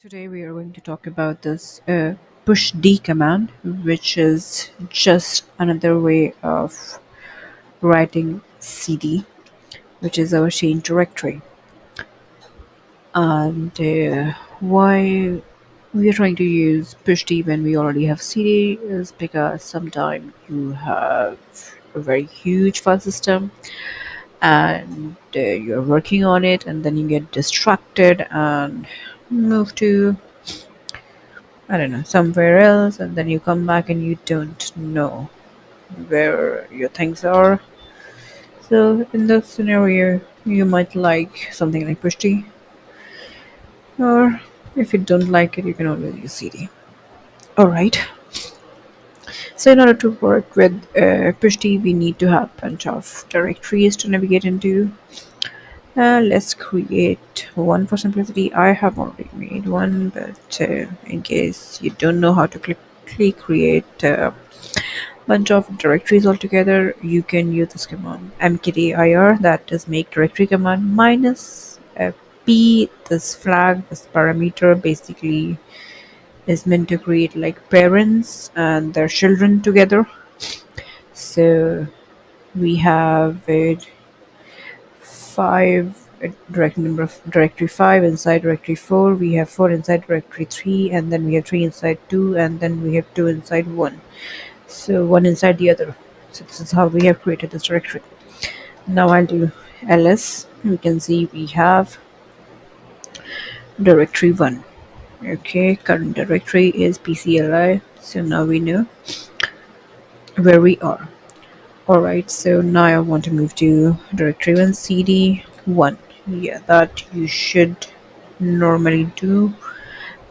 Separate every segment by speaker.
Speaker 1: Today we are going to talk about this push D command, which is just another way of writing CD, which is our change directory. And why we are trying to use push D when we already have CD is because sometimes you have a very huge file system and you're working on it, and then you get distracted and move to I don't know, somewhere else, and then you come back and you don't know where your things are. So, in this scenario, you might like something like Pushti, or if you don't like it, you can always use CD. Alright, so in order to work with Pushti, we need to have a bunch of directories to navigate into. Let's create one for simplicity. I have already made one, but in case you don't know how to quickly create bunch of directories altogether, you can use this command mkdir, that is make directory command minus p. This flag, this parameter basically is meant to create like parents and their children together. So we have a five direct number of directory 5 inside directory 4, we have 4 inside directory 3, and then we have 3 inside 2, and then we have 2 inside 1. So one inside the other. So this is how we have created this directory. Now I'll do ls. We can see we have directory 1. Okay, current directory is pcli. So now we know where we are. Alright, so now I want to move to directory 1 cd 1. Yeah, that you should normally do,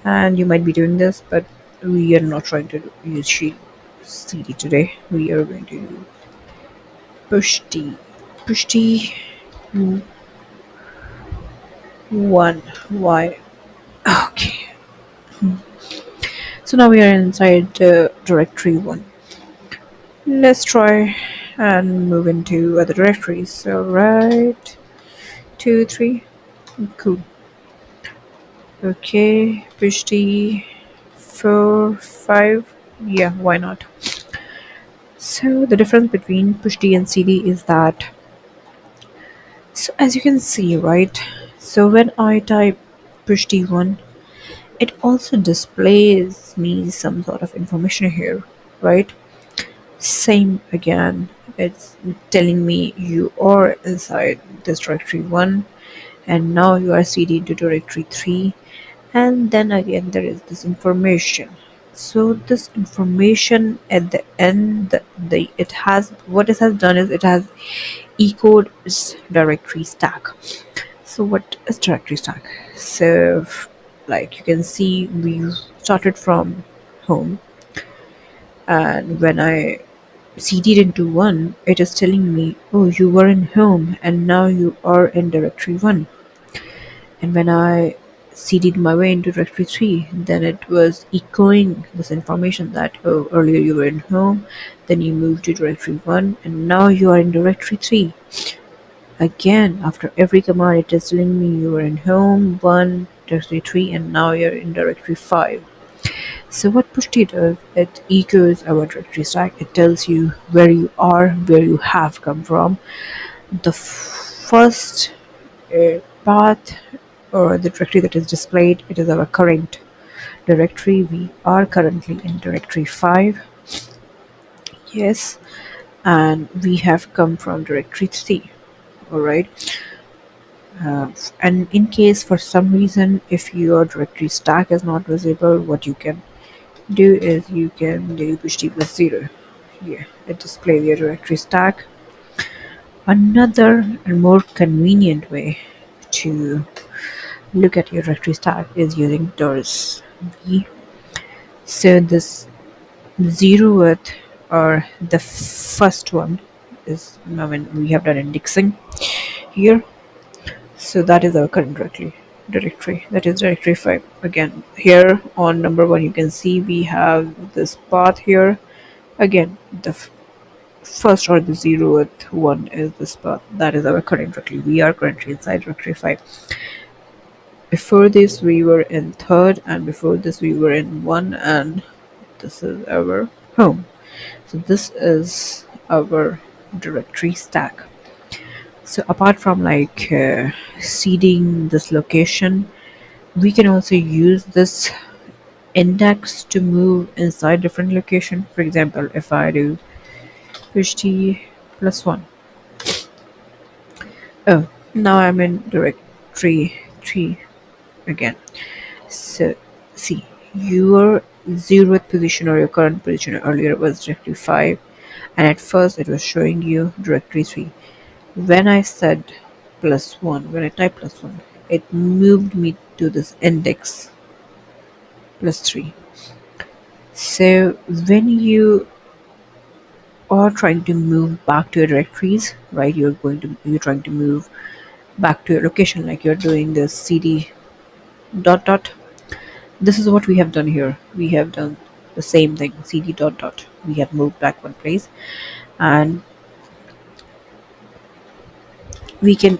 Speaker 1: and you might be doing this, but we are not trying to use cd today. We are going to push d. Push d 1. Why? Okay. So now we are inside directory 1. Let's try and move into other directories. So right, 2, 3. Cool. Okay. Push D 4, 5. Yeah, why not? So the difference between push D and CD is that, so as you can see, right? So when I type push D1, it also displays me some sort of information here, right? Same again, it's telling me you are inside this directory 1, and now you are cd to directory 3, and then again there is this information. So this information at the end, the it has, what it has done is it has echoed its directory stack. So what is directory stack? So like you can see, we started from home, and when I cd'd into 1, it is telling me, oh, you were in home and now you are in directory 1. And when I cd'd my way into directory 3, then it was echoing this information that, oh, earlier you were in home, then you moved to directory 1, and now you are in directory 3. Again, after every command, it is telling me you were in home 1, directory 3, and now you're in directory 5. So what PushT does, it echoes our directory stack. It tells you where you are, where you have come from. The first path or the directory that is displayed, it is our current directory. We are currently in directory 5. Yes, and we have come from directory 3. All right. And in case for some reason if your directory stack is not visible, what you can do is you can do pushd plus 0. Yeah, it displays your directory stack. Another and more convenient way to look at your directory stack is using doors v. So this zeroth, or the first one, is when we have done indexing here. So that is our current directory. That is directory 5. Again, here on number 1, you can see we have this path here. Again, the first or the zeroth one is this path. That is our current directory. We are currently inside directory 5. Before this we were in third, and before this we were in one, and this is our home. So this is our directory stack. So apart from like seeding this location, we can also use this index to move inside different location. For example, if I do push t plus one, oh, now I'm in directory 3 again. So see, your zeroth position or your current position earlier was directory 5, and at first it was showing you directory 3. When I said plus 1, when I typed plus 1, it moved me to this index plus 3. So when you are trying to move back to your directories, right, you're trying to move back to your location, like you're doing this cd dot dot. This is what we have done here. We have done the same thing, cd dot dot. We have moved back one place, and we can.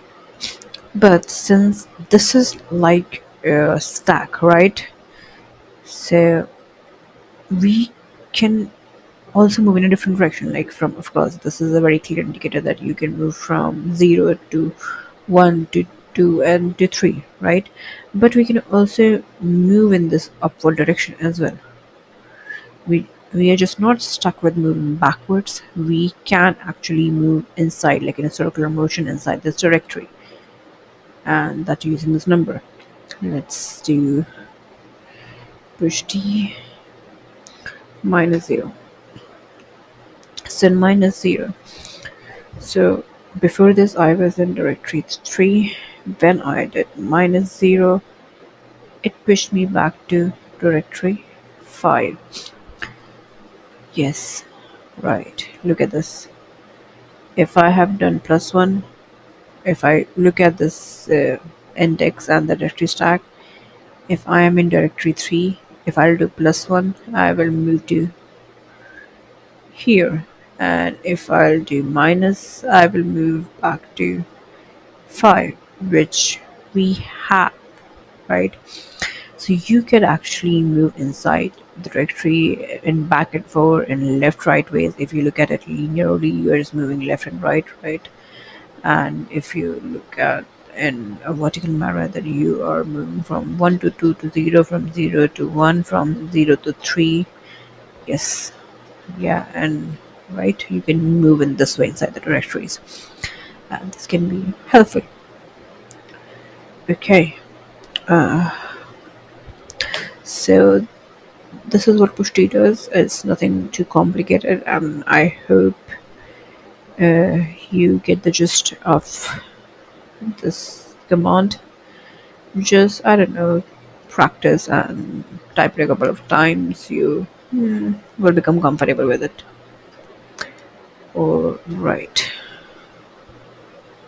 Speaker 1: But since this is like a stack, right? So we can also move in a different direction. Like from, of course, this is a very clear indicator that you can move from 0 to 1 to 2 and to 3, right? But we can also move in this upward direction as well. We are just not stuck with moving backwards. We can actually move inside, like in a circular motion inside this directory, and that using this number. Let's do push t minus 0. So minus 0. So before this, I was in directory 3. When I did minus 0, it pushed me back to directory 5. Yes, right. Look at this. If I have done plus 1, if I look at this index and the directory stack, if I am in directory 3, if I'll do plus 1, I will move to here. And if I'll do minus, I will move back to 5, which we have, right? So you can actually move inside the directory in back and forth in left right ways. If you look at it linearly, you are just moving left and right. And if you look at in a vertical manner, that you are moving from 1 to 2 to 0, from 0 to 1, from 0 to 3. Yes, yeah, and right, you can move in this way inside the directories, and this can be helpful. Okay, so this is what push T does. It's nothing too complicated, and I hope you get the gist of this command. Just, I don't know, practice and type it a couple of times. You will become comfortable with it. All right.